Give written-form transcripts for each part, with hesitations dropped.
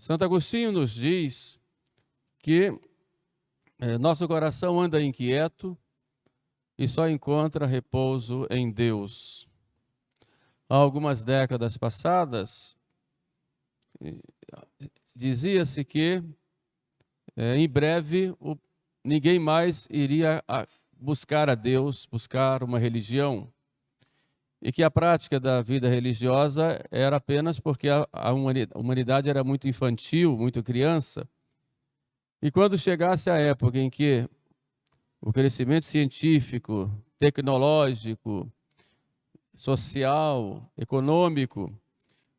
Santo Agostinho nos diz que nosso coração anda inquieto e só encontra repouso em Deus. Há algumas décadas passadas, dizia-se que em breve ninguém mais iria buscar a Deus, buscar uma religião, e que a prática da vida religiosa era apenas porque a humanidade era muito infantil, muito criança. E quando chegasse a época em que o crescimento científico, tecnológico, social, econômico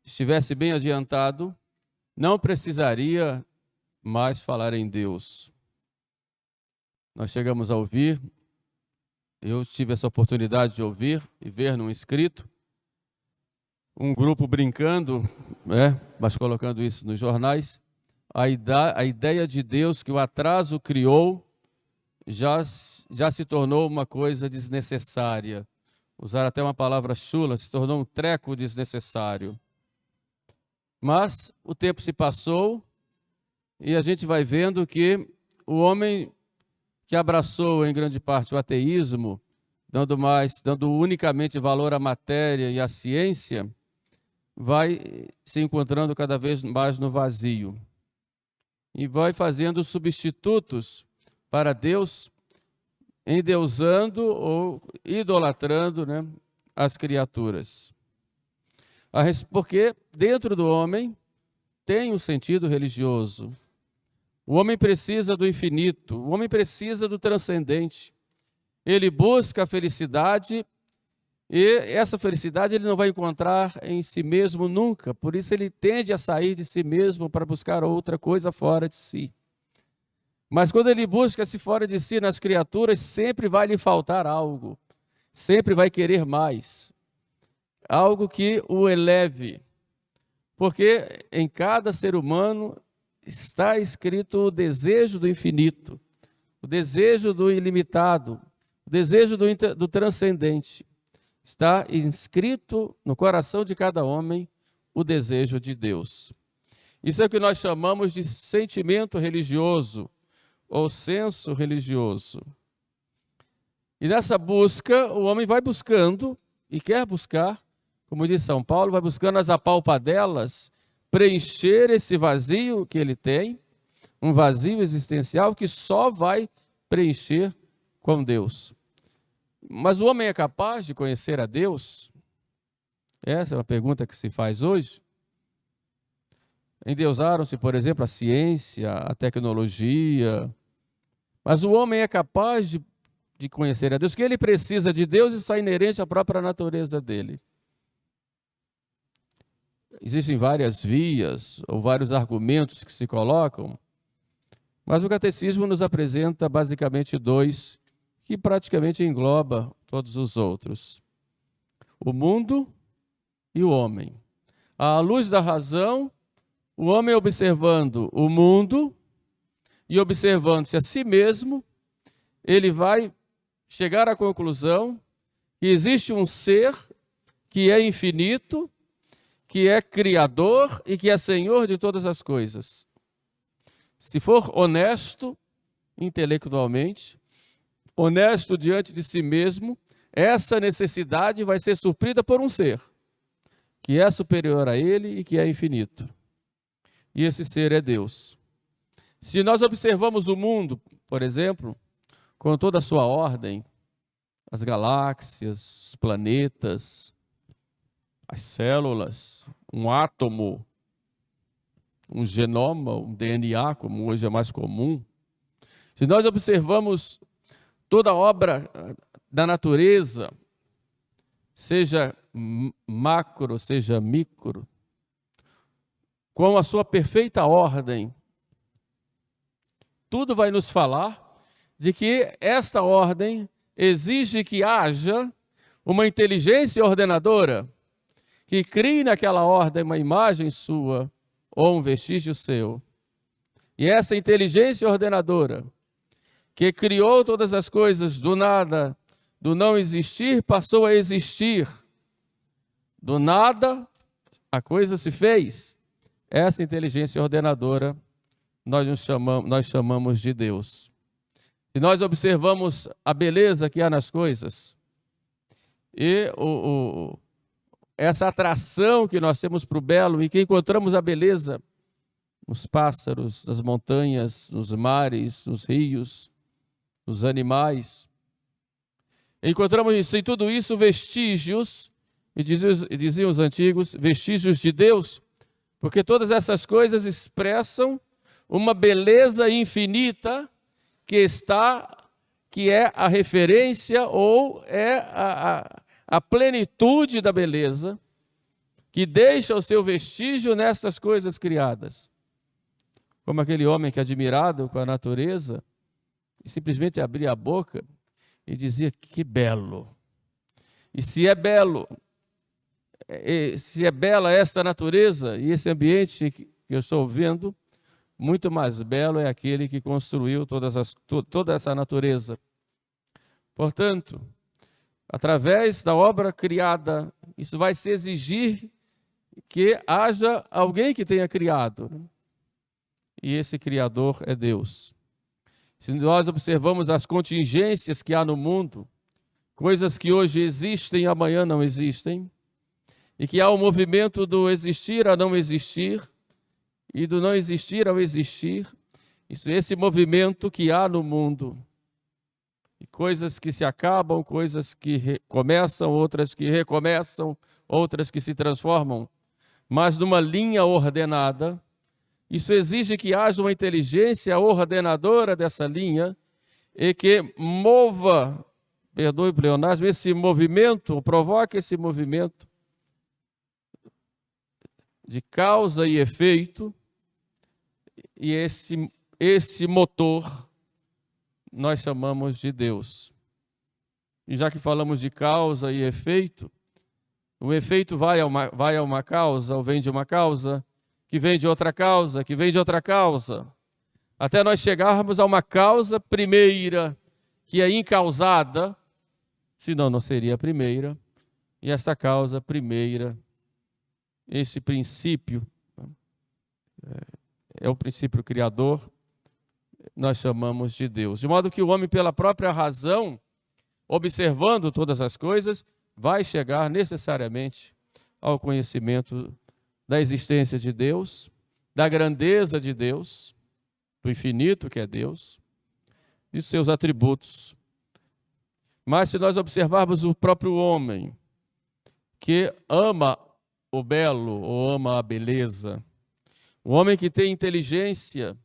estivesse bem adiantado, não precisaria mais falar em Deus. Nós chegamos a ouvir, eu tive essa oportunidade de ouvir e ver num escrito, um grupo brincando, mas colocando isso nos jornais, a ideia de Deus que o atraso criou já se tornou uma coisa desnecessária. Usar até uma palavra chula, se tornou um treco desnecessário. Mas o tempo se passou e a gente vai vendo que o homem que abraçou em grande parte o ateísmo, dando unicamente valor à matéria e à ciência, vai se encontrando cada vez mais no vazio. E vai fazendo substitutos para Deus, endeusando ou idolatrando, as criaturas. Porque dentro do homem tem um sentido religioso. O homem precisa do infinito, o homem precisa do transcendente. Ele busca a felicidade e essa felicidade ele não vai encontrar em si mesmo nunca. Por isso ele tende a sair de si mesmo para buscar outra coisa fora de si. Mas quando ele busca-se fora de si nas criaturas, sempre vai lhe faltar algo. Sempre vai querer mais. Algo que o eleve. Porque em cada ser humano está escrito o desejo do infinito, o desejo do ilimitado, o desejo do transcendente. Está inscrito no coração de cada homem o desejo de Deus. Isso é o que nós chamamos de sentimento religioso, ou senso religioso. E nessa busca, o homem vai buscando, e quer buscar, como diz São Paulo, vai buscando as apalpadelas, preencher esse vazio que ele tem, um vazio existencial que só vai preencher com Deus. Mas o homem é capaz de conhecer a Deus? Essa é uma pergunta que se faz hoje. Endeusaram-se, por exemplo, a ciência, a tecnologia, mas o homem é capaz de conhecer a Deus, que ele precisa de Deus e está inerente à própria natureza dele. Existem várias vias ou vários argumentos que se colocam, mas o catecismo nos apresenta basicamente dois, que praticamente engloba todos os outros: o mundo e o homem. À luz da razão, o homem observando o mundo e observando-se a si mesmo, ele vai chegar à conclusão que existe um ser que é infinito, que é criador e que é senhor de todas as coisas. Se for honesto intelectualmente, honesto diante de si mesmo, essa necessidade vai ser suprida por um ser que é superior a ele e que é infinito. E esse ser é Deus. Se nós observamos o mundo, por exemplo, com toda a sua ordem, as galáxias, os planetas, as células, um átomo, um genoma, um DNA, como hoje é mais comum, se nós observamos toda a obra da natureza, seja macro, seja micro, com a sua perfeita ordem, tudo vai nos falar de que esta ordem exige que haja uma inteligência ordenadora que crie naquela ordem uma imagem sua ou um vestígio seu. E essa inteligência ordenadora que criou todas as coisas do nada, do não existir, passou a existir. Do nada, a coisa se fez. Essa inteligência ordenadora nós chamamos de Deus. Se nós observamos a beleza que há nas coisas e essa atração que nós temos para o belo e que encontramos a beleza nos pássaros, nas montanhas, nos mares, nos rios, nos animais, encontramos em tudo isso vestígios, e diziam os antigos, vestígios de Deus, porque todas essas coisas expressam uma beleza infinita que é a referência ou é a plenitude da beleza que deixa o seu vestígio nessas coisas criadas. Como aquele homem que, admirado com a natureza, simplesmente abria a boca e dizia: que belo! E se é belo, se é bela esta natureza e esse ambiente que eu estou vendo, muito mais belo é aquele que construiu toda essa natureza. Portanto, através da obra criada, isso vai se exigir que haja alguém que tenha criado. E esse Criador é Deus. Se nós observamos as contingências que há no mundo, coisas que hoje existem e amanhã não existem, e que há um movimento do existir a não existir, e do não existir ao existir, esse movimento que há no mundo, e coisas que se acabam, coisas que começam, outras que recomeçam, outras que se transformam, mas numa linha ordenada. Isso exige que haja uma inteligência ordenadora dessa linha e que mova, perdoe o pleonasmo, esse movimento, provoque esse movimento de causa e efeito, e esse motor nós chamamos de Deus. E já que falamos de causa e efeito, o efeito vai a uma causa, ou vem de uma causa, que vem de outra causa, que vem de outra causa, até nós chegarmos a uma causa primeira, que é incausada, senão não seria a primeira, e essa causa primeira, esse princípio, é o princípio criador, nós chamamos de Deus. De modo que o homem, pela própria razão, observando todas as coisas, vai chegar necessariamente ao conhecimento da existência de Deus, da grandeza de Deus, do infinito que é Deus, e dos seus atributos. Mas se nós observarmos o próprio homem, que ama o belo ou ama a beleza, o homem que tem inteligência,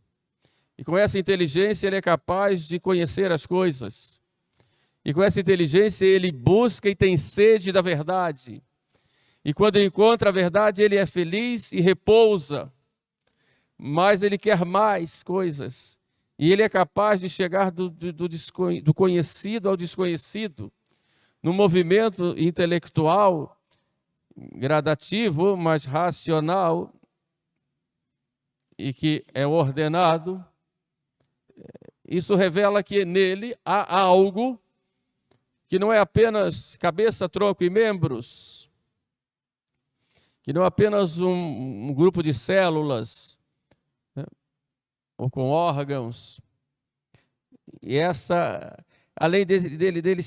e com essa inteligência ele é capaz de conhecer as coisas, e com essa inteligência ele busca e tem sede da verdade, e quando encontra a verdade ele é feliz e repousa, mas ele quer mais coisas, e ele é capaz de chegar do conhecido ao desconhecido, num movimento intelectual, gradativo, mas racional, e que é ordenado. Isso revela que nele há algo que não é apenas cabeça, tronco e membros, que não é apenas um grupo de células, né, ou com órgãos. E essa, além dele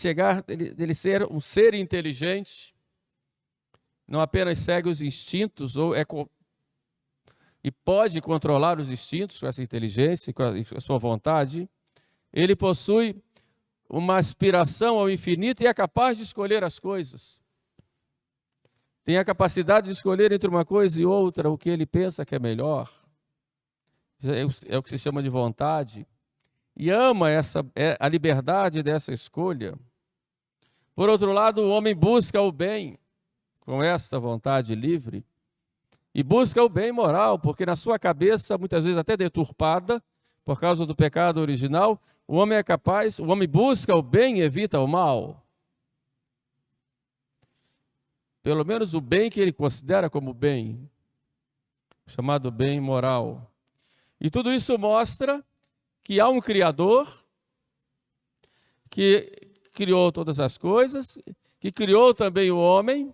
ser um ser inteligente, não apenas segue os instintos, e pode controlar os instintos com essa inteligência, com a sua vontade, ele possui uma aspiração ao infinito e é capaz de escolher as coisas. Tem a capacidade de escolher entre uma coisa e outra o que ele pensa que é melhor. É o que se chama de vontade. E ama a liberdade dessa escolha. Por outro lado, o homem busca o bem com essa vontade livre. E busca o bem moral, porque na sua cabeça, muitas vezes até deturpada, por causa do pecado original, o homem busca o bem e evita o mal. Pelo menos o bem que ele considera como bem, chamado bem moral. E tudo isso mostra que há um Criador que criou todas as coisas, que criou também o homem,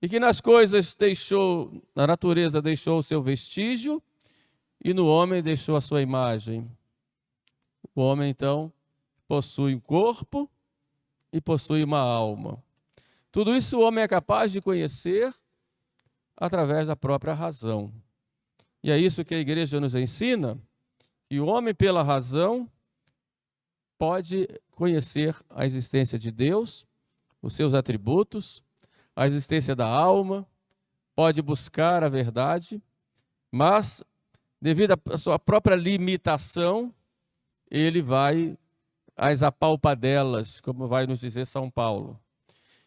e que nas coisas deixou, na natureza deixou o seu vestígio, e no homem deixou a sua imagem. O homem, então, possui um corpo e possui uma alma. Tudo isso o homem é capaz de conhecer através da própria razão. E é isso que a igreja nos ensina, que o homem, pela razão, pode conhecer a existência de Deus, os seus atributos, a existência da alma, pode buscar a verdade, mas, devido à sua própria limitação, ele vai às apalpadelas, como vai nos dizer São Paulo.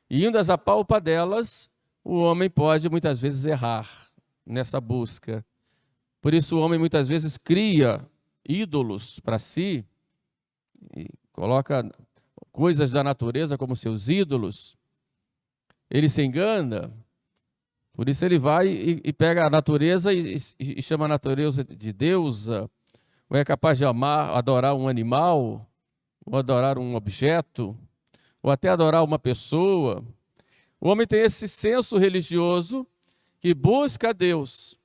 E indo às apalpadelas, o homem pode muitas vezes errar nessa busca. Por isso o homem muitas vezes cria ídolos para si, e coloca coisas da natureza como seus ídolos. Ele se engana, por isso ele vai e pega a natureza e chama a natureza de deusa, ou é capaz de adorar um animal, ou adorar um objeto, ou até adorar uma pessoa. O homem tem esse senso religioso que busca a Deus,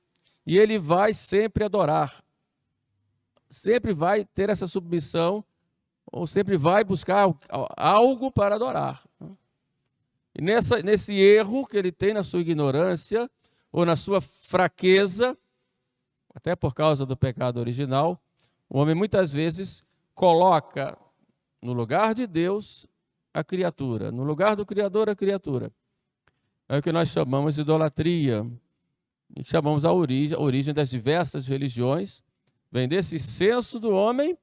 e ele vai sempre adorar, sempre vai ter essa submissão, ou sempre vai buscar algo para adorar. E nesse erro que ele tem na sua ignorância, ou na sua fraqueza, até por causa do pecado original, o homem muitas vezes coloca no lugar de Deus a criatura, no lugar do Criador a criatura. É o que nós chamamos de idolatria, e chamamos a origem das diversas religiões, vem desse senso do homem,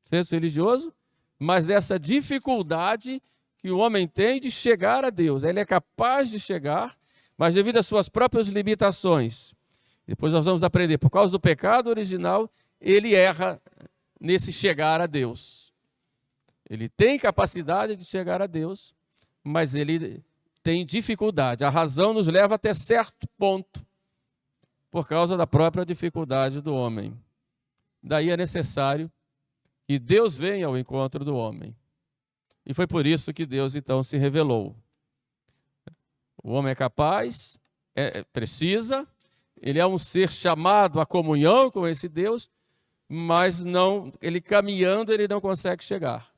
senso religioso, mas dessa dificuldade que o homem tem de chegar a Deus. Ele é capaz de chegar, mas devido às suas próprias limitações. Depois nós vamos aprender, por causa do pecado original, ele erra nesse chegar a Deus. Ele tem capacidade de chegar a Deus, mas ele tem dificuldade. A razão nos leva até certo ponto, por causa da própria dificuldade do homem. Daí é necessário que Deus venha ao encontro do homem. E foi por isso que Deus então se revelou. O homem é capaz, precisa, ele é um ser chamado à comunhão com esse Deus, mas ele caminhando, ele não consegue chegar.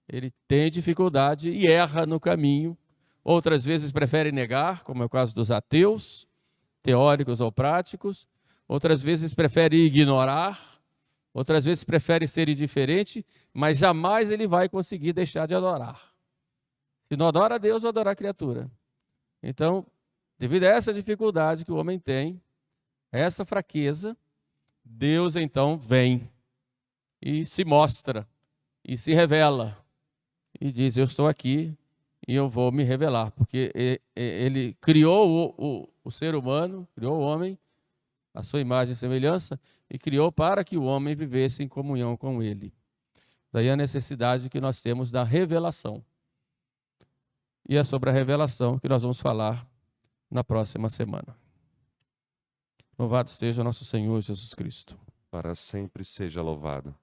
Ele tem dificuldade e erra no caminho. Outras vezes prefere negar, como é o caso dos ateus, teóricos ou práticos. Outras vezes prefere ignorar. Outras vezes prefere ser indiferente, mas jamais ele vai conseguir deixar de adorar. Se não adora a Deus, vai adorar a criatura. Então, devido a essa dificuldade que o homem tem, essa fraqueza, Deus então vem e se mostra, e se revela, e diz, eu estou aqui e eu vou me revelar, porque ele criou o ser humano, criou o homem, a sua imagem e semelhança, e criou para que o homem vivesse em comunhão com ele. Daí a necessidade que nós temos da revelação. E é sobre a revelação que nós vamos falar na próxima semana. Louvado seja nosso Senhor Jesus Cristo. Para sempre seja louvado.